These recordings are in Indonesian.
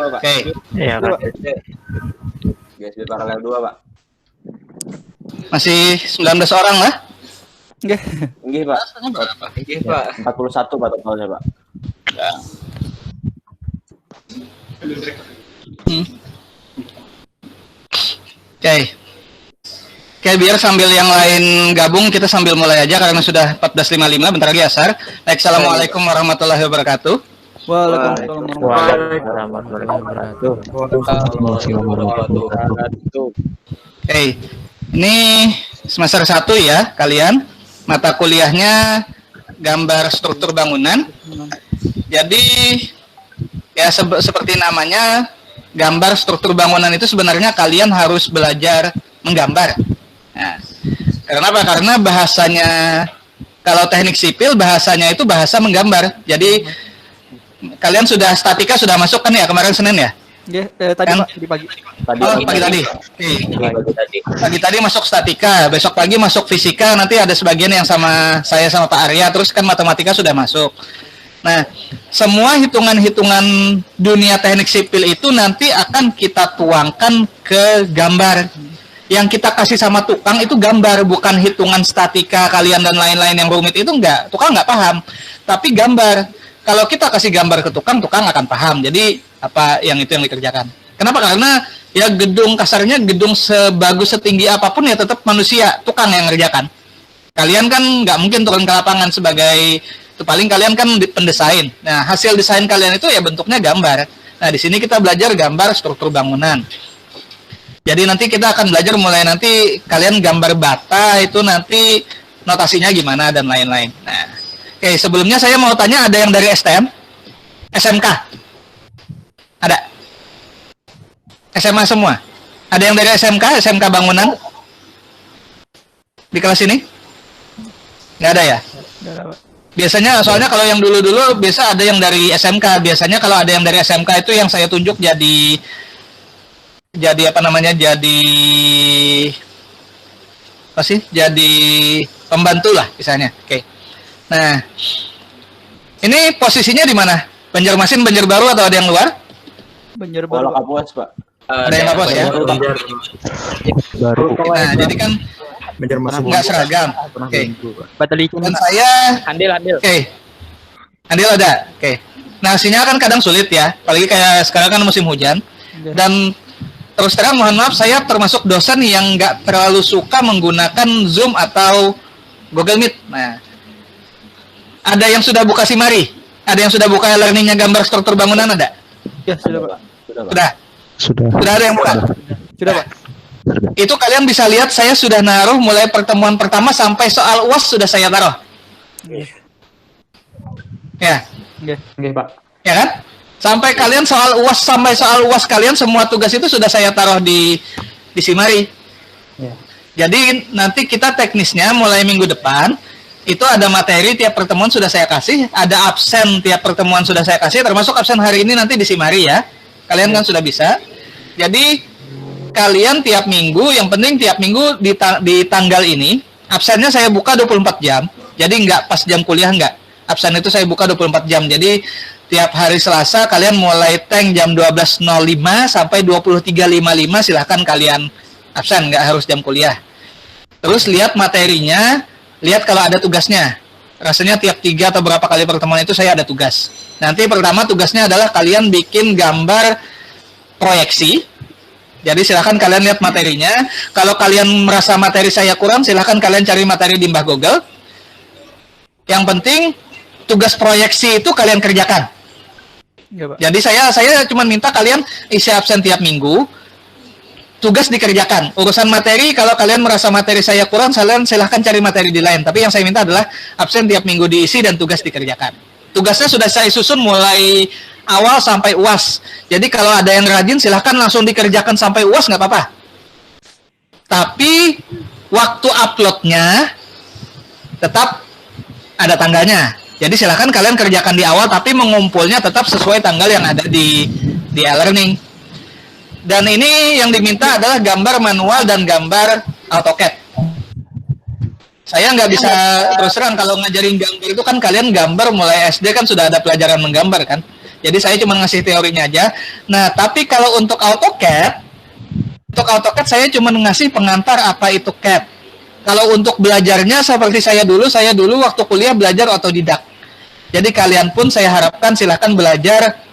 Oke. Iya, Pak. GSB paralel 2, Pak. Masih 19 orang lah. Nggih, Pak. Nggih, Pak. 41 Pak totalnya, Pak. Ya. Oke, biar sambil yang lain gabung, kita sambil mulai aja karena sudah 14.55, bentar lagi asar. Baik, assalamualaikum warahmatullahi wabarakatuh. Waalaikumsalam warahmatullahi wabarakatuh. Oke, ini semester 1 ya kalian. Mata kuliahnya gambar struktur bangunan. Jadi ya seperti namanya, gambar struktur bangunan itu sebenarnya kalian harus belajar menggambar. Nah, karena apa? Karena bahasanya, kalau teknik sipil bahasanya itu bahasa menggambar. Jadi kalian sudah statika sudah masuk kan ya kemarin Senin ya? Tadi kan? Pak, di pagi. Pagi tadi. Pagi tadi masuk statika, besok pagi masuk fisika, nanti ada sebagian yang sama saya sama Pak Arya, terus kan matematika sudah masuk. Nah, semua hitungan-hitungan dunia teknik sipil itu nanti akan kita tuangkan ke gambar. Yang kita kasih sama tukang itu gambar, bukan hitungan statika kalian dan lain-lain yang rumit itu enggak. Tukang nggak paham, tapi gambar. Kalau kita kasih gambar ke tukang, tukang akan paham. Jadi apa yang itu yang dikerjakan. Kenapa? Karena ya gedung, kasarnya gedung sebagus setinggi apapun ya tetap manusia, tukang yang ngerjakan. Kalian kan nggak mungkin turun ke lapangan sebagai itu, paling kalian kan pendesain. Nah, hasil desain kalian itu ya bentuknya gambar. Nah, di sini kita belajar gambar struktur bangunan. Jadi nanti kita akan belajar mulai nanti kalian gambar bata itu nanti notasinya gimana dan lain-lain. Nah, oke, sebelumnya saya mau tanya, ada yang dari STM? SMK? Ada? SMA semua? Ada yang dari SMK? SMK bangunan? Di kelas ini? Nggak ada ya? Biasanya, soalnya kalau yang dulu-dulu biasa ada yang dari SMK. Biasanya kalau ada yang dari SMK itu yang saya tunjuk jadi apa namanya, jadi apa sih, jadi pembantu lah misalnya. Oke. Nah, ini posisinya di mana? Banjarmasin, Banjarbaru, atau ada yang luar? Banjarbaru. Kapuas, Pak. Ada yang Kapuas ya? Baru. Nah, jadi kan Banjarmasin nggak seragam. Oke. Dan saya Andil. Oke. Andil ada. Oke. Nah, sinyal kan kadang sulit ya, apalagi kayak sekarang kan musim hujan. Dan terus terang mohon maaf, saya termasuk dosen yang nggak terlalu suka menggunakan Zoom atau Google Meet. Nah, ada yang sudah buka Simari? Ada yang sudah buka learningnya gambar struktur bangunan, ada? Ya, sudah, Pak. Sudah ada yang buka? Sudah, Pak. Itu kalian bisa lihat saya sudah naruh mulai pertemuan pertama sampai soal UAS sudah saya taruh. Ya. Nggih, Pak. Ya kan? Sampai kalian soal UAS kalian semua tugas itu sudah saya taruh di Simari. Ya. Jadi nanti kita teknisnya mulai minggu depan itu ada materi tiap pertemuan sudah saya kasih, ada absen tiap pertemuan sudah saya kasih, termasuk absen hari ini nanti di Simari ya. Kalian kan sudah bisa. Jadi kalian tiap minggu, yang penting tiap minggu di tanggal ini absennya saya buka 24 jam. Jadi nggak pas jam kuliah, nggak. Absen itu saya buka 24 jam. Jadi tiap hari Selasa kalian mulai tank jam 12.05 sampai 23.55 silahkan kalian absen, nggak harus jam kuliah. Terus lihat materinya, lihat kalau ada tugasnya. Rasanya tiap 3 atau berapa kali pertemuan itu saya ada tugas. Nanti pertama tugasnya adalah kalian bikin gambar proyeksi. Jadi silahkan kalian lihat materinya. Kalau kalian merasa materi saya kurang, silahkan kalian cari materi di Mbah Google. Yang penting tugas proyeksi itu kalian kerjakan. Ya, Pak. Jadi saya cuma minta kalian isi absen tiap minggu, tugas dikerjakan. Urusan materi, kalau kalian merasa materi saya kurang, kalian silahkan cari materi di lain. Tapi yang saya minta adalah absen tiap minggu diisi dan tugas dikerjakan. Tugasnya sudah saya susun mulai awal sampai UAS. Jadi kalau ada yang rajin, silahkan langsung dikerjakan sampai UAS, nggak apa-apa. Tapi waktu uploadnya tetap ada tanggalnya. Jadi silahkan kalian kerjakan di awal, tapi mengumpulnya tetap sesuai tanggal yang ada di e-learning. Dan ini yang diminta adalah gambar manual dan gambar AutoCAD. Saya nggak bisa terus terang kalau ngajarin gambar itu kan kalian gambar mulai SD kan sudah ada pelajaran menggambar kan. Jadi saya cuma ngasih teorinya aja. Nah, tapi kalau untuk AutoCAD saya cuma ngasih pengantar apa itu CAD. Kalau untuk belajarnya seperti saya dulu waktu kuliah belajar otodidak. Jadi kalian pun saya harapkan silahkan belajar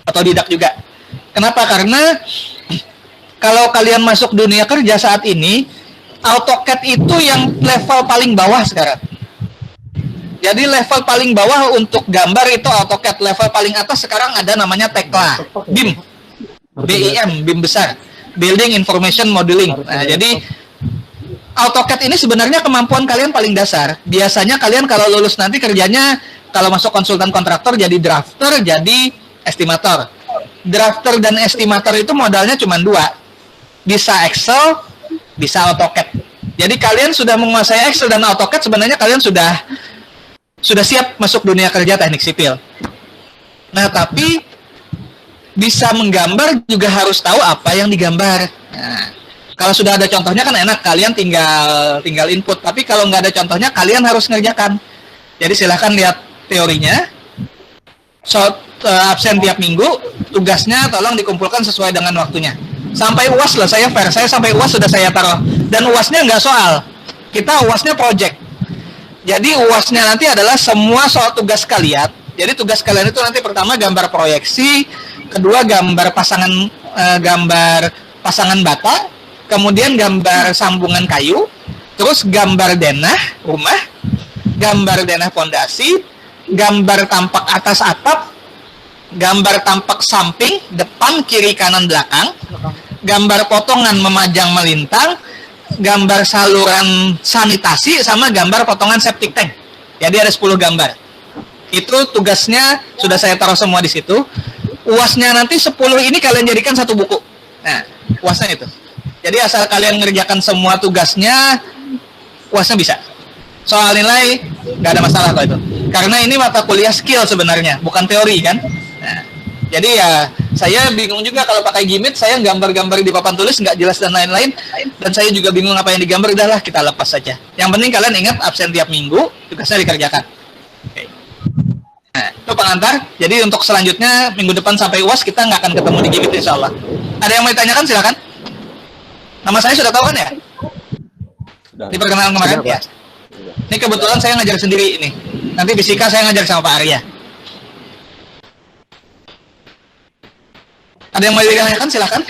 otodidak juga. Kenapa? Karena kalau kalian masuk dunia kerja saat ini, AutoCAD itu yang level paling bawah sekarang. Jadi level paling bawah untuk gambar itu AutoCAD. Level paling atas sekarang ada namanya Tekla, BIM, BIM besar, Building Information Modeling. Nah, jadi AutoCAD ini sebenarnya kemampuan kalian paling dasar. Biasanya kalian kalau lulus nanti kerjanya kalau masuk konsultan kontraktor jadi drafter, jadi estimator. Drafter dan estimator itu modalnya cuma 2. Bisa Excel, bisa AutoCAD. Jadi kalian sudah menguasai Excel dan AutoCAD, sebenarnya kalian sudah siap masuk dunia kerja teknik sipil. Nah, tapi bisa menggambar juga harus tahu apa yang digambar. Nah, kalau sudah ada contohnya kan enak, kalian tinggal input. Tapi kalau nggak ada contohnya, kalian harus ngerjakan. Jadi silahkan lihat teorinya. Absen tiap minggu, tugasnya tolong dikumpulkan sesuai dengan waktunya. Sampai UAS lah, saya fair. Saya sampai UAS sudah saya taruh. Dan UASnya nggak soal. Kita UASnya project. Jadi UASnya nanti adalah semua soal tugas kalian. Jadi tugas kalian itu nanti pertama gambar proyeksi, kedua gambar pasangan bata, kemudian gambar sambungan kayu, terus gambar denah rumah, gambar denah pondasi, gambar tampak atas atap, gambar tampak samping, depan, kiri, kanan, belakang, gambar potongan memajang melintang, gambar saluran sanitasi, sama gambar potongan septic tank. Jadi ada 10 gambar. Itu tugasnya sudah saya taruh semua di situ. UASnya nanti 10 ini kalian jadikan satu buku. Nah, UASnya itu. Jadi asal kalian ngerjakan semua tugasnya, UASnya bisa. Soal nilai nggak ada masalah kalau itu. Karena ini mata kuliah skill sebenarnya, bukan teori kan. Nah, jadi ya saya bingung juga kalau pakai Gimit, saya gambar-gambar di papan tulis nggak jelas dan lain-lain. Dan saya juga bingung apa yang digambar, udahlah kita lepas saja. Yang penting kalian ingat absen tiap minggu, tugasnya dikerjakan. Oke. Nah, itu pengantar. Jadi untuk selanjutnya minggu depan sampai UAS kita nggak akan ketemu di Gimit insya Allah. Ada yang mau ditanyakan silakan. Nama saya sudah tahu kan ya? Di perkenalan kemarin ya. Ini kebetulan saya ngajar sendiri ini. Nanti fisika saya ngajar sama Pak Arya. Ada yang mau ditanyakan silakan.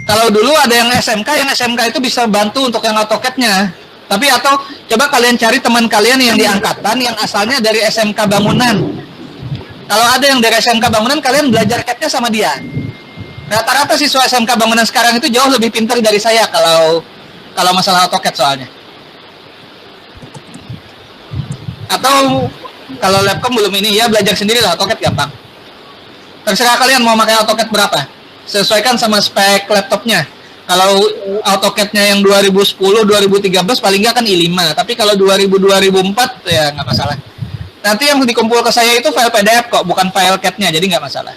Kalau dulu ada yang SMK itu bisa bantu untuk yang AutoCAD-nya. Tapi atau coba kalian cari teman kalian yang di angkatan yang asalnya dari SMK Bangunan. Kalau ada yang dari SMK Bangunan, kalian belajar CAD-nya sama dia. Rata-rata siswa SMK Bangunan sekarang itu jauh lebih pintar dari saya kalau masalah AutoCAD soalnya. Atau kalau Labcom belum ini, ya belajar sendiri lah, AutoCAD gampang. Terserah kalian mau pakai AutoCAD berapa. Sesuaikan sama spek laptopnya. Kalau AutoCAD-nya yang 2010, 2013 paling nggak kan i5. Tapi kalau 2000, 2004 ya nggak masalah. Nanti yang dikumpul ke saya itu file PDF kok, bukan file CAD-nya, jadi nggak masalah.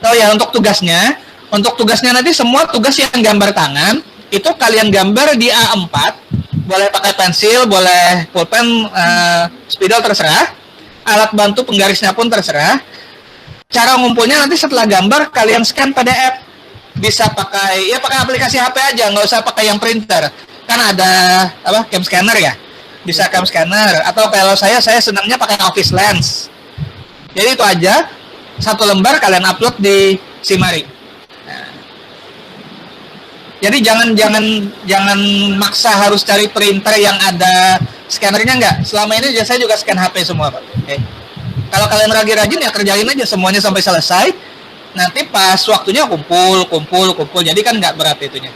Oh ya, untuk tugasnya nanti semua tugas yang gambar tangan, itu kalian gambar di A4, boleh pakai pensil, boleh pulpen, spidol terserah, alat bantu penggarisnya pun terserah. Cara ngumpulnya nanti setelah gambar kalian scan PDF, bisa pakai aplikasi HP aja, nggak usah pakai yang printer, kan ada cam scanner ya, bisa cam scanner, atau kalau saya senangnya pakai Office Lens. Jadi itu aja, satu lembar kalian upload di Simari. Jadi jangan maksa harus cari printer yang ada scannernya, enggak. Selama ini saya juga scan HP semua, Pak. Okay. Kalau kalian rajin ya kerjain aja semuanya sampai selesai. Nanti pas waktunya kumpul. Jadi kan nggak berat itunya.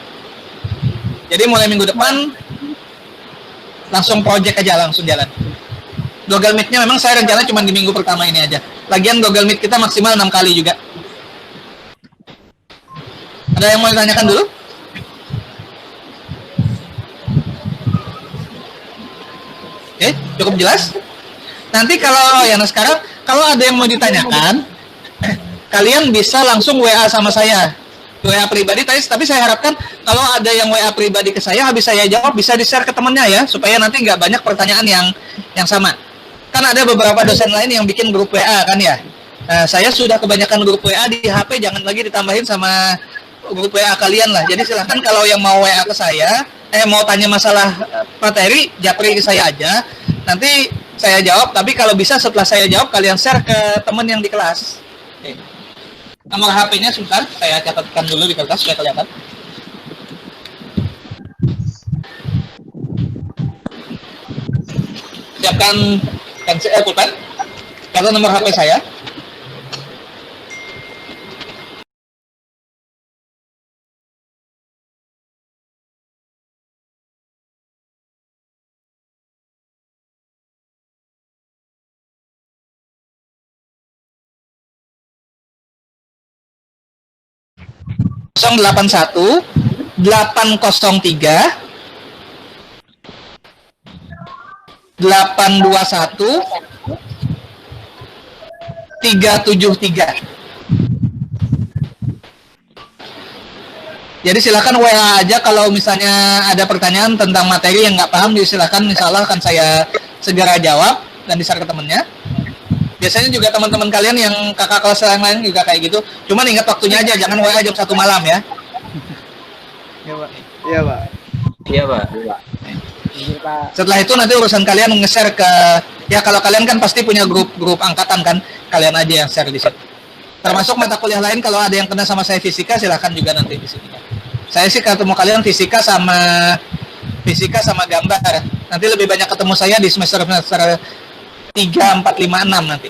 Jadi mulai minggu depan langsung project aja, langsung jalan. Google Meet-nya memang saya rencana cuma di minggu pertama ini aja. Lagian Google Meet kita maksimal 6 kali juga. Ada yang mau ditanyakan dulu? Oke, cukup jelas. Nanti sekarang kalau ada yang mau ditanyakan, kalian bisa langsung WA sama saya. WA pribadi, tapi saya harapkan kalau ada yang WA pribadi ke saya, habis saya jawab bisa di-share ke temannya ya, supaya nanti nggak banyak pertanyaan yang sama. kan ada beberapa dosen lain yang bikin grup WA kan ya. Nah, saya sudah kebanyakan grup WA di HP, jangan lagi ditambahin sama grup WA kalian lah. Jadi silahkan kalau yang mau WA ke saya, mau tanya masalah materi, japri ke saya aja. Nanti saya jawab, tapi kalau bisa setelah saya jawab, kalian share ke teman yang di kelas. Oke. Nomor HP-nya sebentar, saya catatkan dulu di kertas supaya kelihatan. Siapkan pulpen, catat nomor HP saya. Kosong 81 803 821 373. Jadi silakan WA aja kalau misalnya ada pertanyaan tentang materi yang nggak paham, silakan, misalnya akan saya segera jawab dan di-share ke temennya. Biasanya juga teman-teman kalian yang kakak kelas yang lain juga kayak gitu. Cuman ingat waktunya aja, jangan WA jam 1 malam ya. Iya, Pak. Iya, Pak. Iya, Pak. Setelah itu nanti urusan kalian nge-share ke, ya kalau kalian kan pasti punya grup angkatan kan, kalian aja yang share di situ. Termasuk mata kuliah lain, kalau ada yang kena sama saya fisika, silahkan juga nanti di sini. Saya sih ketemu kalian fisika sama gambar. Nanti lebih banyak ketemu saya di semester 3, 4, 5, 6 nanti.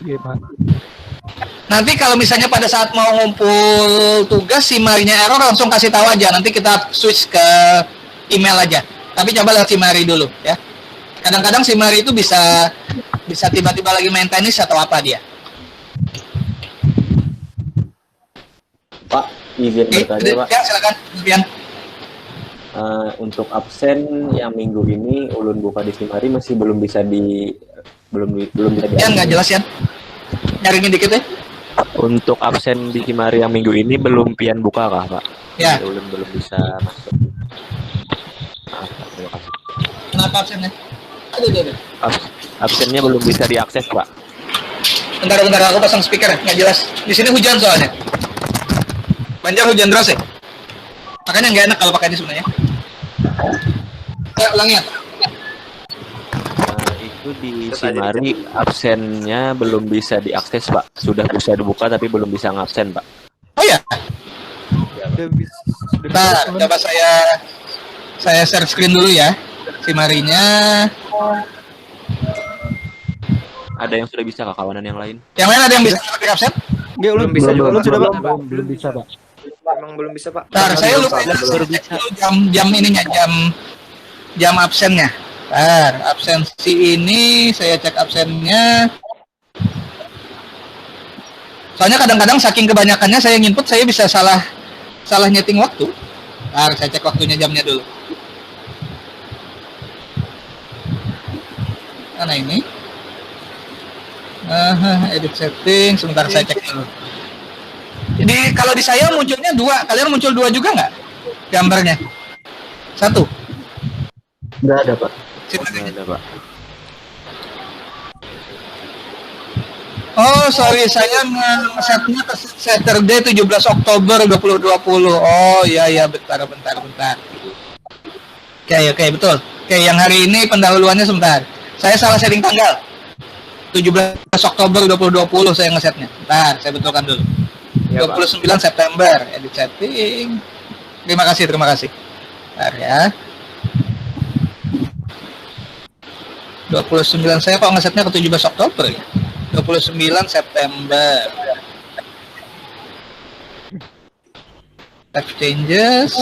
Iya, Pak. Nanti kalau misalnya pada saat mau ngumpul tugas, si Marinya error, langsung kasih tahu aja. Nanti kita switch ke email aja. Tapi coba lihat si Mari dulu ya. Kadang-kadang si Mari itu bisa tiba-tiba lagi main tenis atau apa dia. Pak, izin bertanya, Pak. Ya, silakan, Bian. Untuk absen yang minggu ini ulun buka di Simari masih belum bisa belum bisa Ya, nggak jelas ya. Nyaringin dikit ya. Untuk absen di Kimari yang minggu ini belum pian buka kah, Pak? Ya. Ulun belum bisa masuk. Terima kasih. Kenapa absennya? Aduh. Absennya belum bisa diakses, Pak. Bentar, aku pasang speaker, nggak jelas. Di sini hujan soalnya. Banjar hujan deras ya. Makanya nggak enak kalau pakai ini sebenarnya. Ulangi ya. Itu di Simari absennya belum bisa diakses, Pak. Sudah bisa dibuka tapi belum bisa ngabsen, Pak. Oh ya. Udah bisa. Nah, coba saya share screen dulu ya. Si Marinya. Ada yang sudah bisa kah kawanan yang lain? Yang lain ada yang bisa pakai absen? Enggak, ulun bisa juga. Ulun sudah, Pak. Belum bisa, Pak. Emang belum bisa, Pak. Nah, saya lupa jam ininya, jam absennya. Absensi ini saya cek absennya. Soalnya kadang-kadang saking kebanyakannya saya nginput, saya bisa salah nyeting waktu. Saya cek waktunya, jamnya dulu. Mana ini? Edit setting, sebentar saya cek dulu. Jadi kalau di saya munculnya 2, kalian muncul 2 juga nggak gambarnya? 1? Nggak ada, Pak. Nggak ada, Pak. Oh, sorry, saya nge-setnya ke Saturday 17 Oktober 2020. Oh, iya, bentar. Oke, betul. Oke, yang hari ini pendahuluannya sebentar. Saya salah setting tanggal. 17 Oktober 2020 saya nge-setnya. Bentar, saya betulkan dulu. Ya, 29 Pak. September, edit setting. Terima kasih. Bentar ya. 29 saya kok nge-setnya ke 17 Oktober ya? 29 September. Save changes.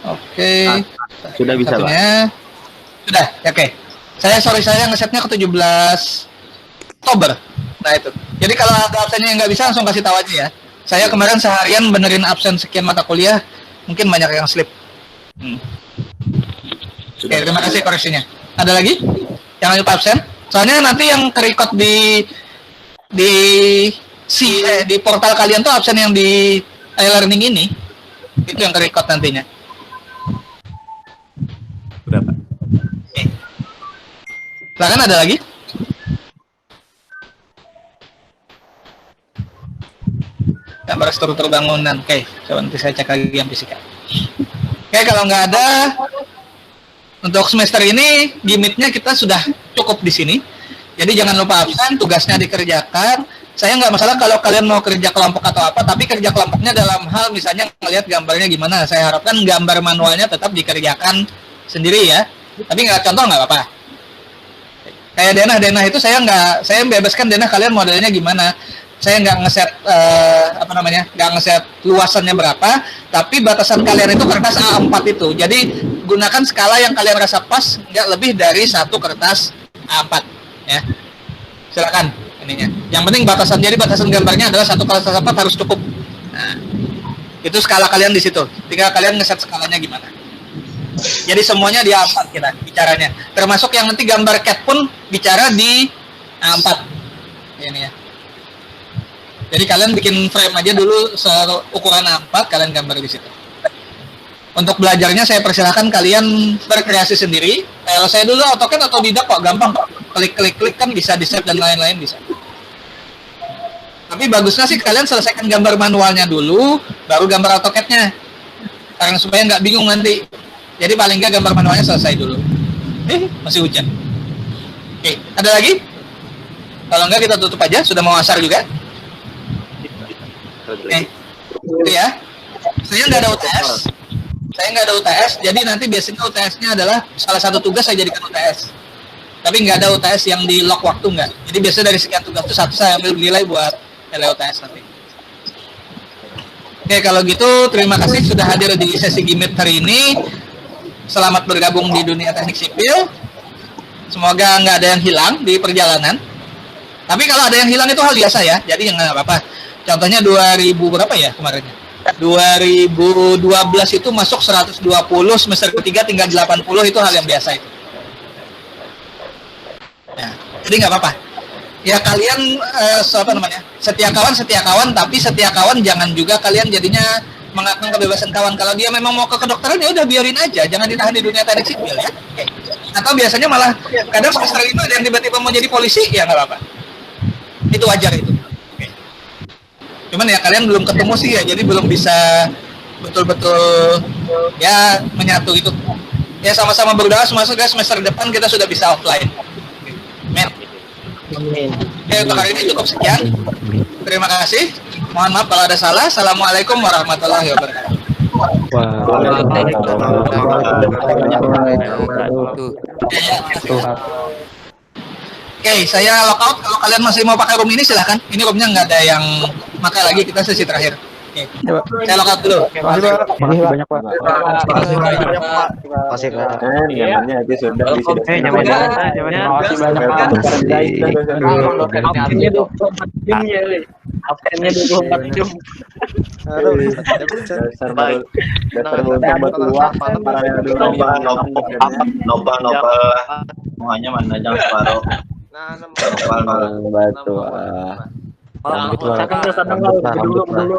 Oke. Sudah bisa, Pak. Sudah, oke. Saya ngesetnya ke 17 Oktober. Nah itu. Jadi kalau ada absennya yang nggak bisa, langsung kasih tahu aja ya. Saya kemarin seharian benerin absen sekian mata kuliah, mungkin banyak yang slip. Oke, terima kasih koreksinya. Ada lagi? Jangan lupa absen. Soalnya nanti yang kerekod di di portal kalian tuh absen yang di e-learning ini. Itu yang kerekod nantinya. Udah, Pak. Oke. Silakan, ada lagi? Gambar struktur bangunan. Oke, coba nanti saya cek lagi yang fisika. Oke, kalau nggak ada, untuk semester ini gimitnya kita sudah cukup di sini. Jadi jangan lupa absen, tugasnya dikerjakan. Saya nggak masalah kalau kalian mau kerja kelompok atau apa, tapi kerja kelompoknya dalam hal misalnya ngelihat gambarnya gimana. Saya harapkan gambar manualnya tetap dikerjakan sendiri ya. Tapi nggak contoh nggak apa-apa. Kayak denah itu saya bebaskan denah kalian modelnya gimana. Saya nggak ngeset nggak ngeset luasannya berapa, tapi batasan kalian itu kertas A4 itu. Jadi gunakan skala yang kalian rasa pas, nggak lebih dari satu kertas A4 ya. Silakan ininya. Yang penting batasan gambarnya adalah satu kertas A4 harus cukup. Nah, itu skala kalian di situ. Tinggal kalian ngeset skalanya gimana. Jadi semuanya di A4 kita bicaranya. Termasuk yang nanti gambar cat pun bicara di A4. Ini ya. Jadi kalian bikin frame aja dulu seukuran A4, kalian gambar di situ. Untuk belajarnya saya persilahkan kalian berkreasi sendiri. Kalau saya dulu AutoCAD atau tidak kok, gampang kok. Klik kan bisa di-save dan lain-lain bisa. Tapi bagusnya sih kalian selesaikan gambar manualnya dulu, baru gambar AutoCAD-nya. Karena supaya nggak bingung nanti. Jadi paling nggak gambar manualnya selesai dulu. Masih hujan. Oke, ada lagi? Kalau nggak kita tutup aja, sudah mau asar juga. Oke, itu ya. Saya nggak ada UTS, jadi nanti biasanya UTS-nya adalah salah satu tugas saya jadikan UTS. Tapi nggak ada UTS yang di lock waktu nggak. Jadi biasanya dari sekian tugas itu satu saya ambil nilai buat nilai UTS nanti. Oke, kalau gitu terima kasih sudah hadir di sesi Gimit hari ini. Selamat bergabung di dunia teknik sipil. Semoga nggak ada yang hilang di perjalanan. Tapi kalau ada yang hilang itu hal biasa ya, jadi jangan apa-apa. Contohnya 2000 berapa ya kemarinnya? 2012 itu masuk 120, semester ketiga tinggal 80, itu hal yang biasa itu. Nah, jadi nggak apa-apa. Ya kalian setia kawan, tapi setia kawan jangan juga kalian jadinya mengakang kebebasan kawan. Kalau dia memang mau ke kedokteran ya udah biarin aja, jangan ditahan di dunia teknik sipil ya. Oke. Atau biasanya malah kadang semester itu ada yang tiba-tiba mau jadi polisi, ya nggak apa-apa. Itu wajar itu. Cuman ya kalian belum ketemu sih ya, jadi belum bisa betul-betul ya menyatu itu. Ya sama-sama berdoa semoga semester depan kita sudah bisa offline. Amin. Oke, untuk hari ini cukup sekian. Terima kasih. Mohon maaf kalau ada salah. Assalamualaikum warahmatullahi wabarakatuh. Oke, saya lockout. Kalau kalian masih mau pakai room ini silahkan. Ini roomnya nggak ada yang pakai lagi, kita sesi terakhir. Oke. Saya lockout dulu. Makasih Pak. Makasih banyak Pak. Makasih Pak. Nyamannya aja sudah di sini. Nyamannya. Makasih banyak Pak. Absennya 24 jam ya, Le. Absennya 24 jam. Dasar baru tua. Nopal semuanya mana jangan separuh. Batu. Rambut dulu.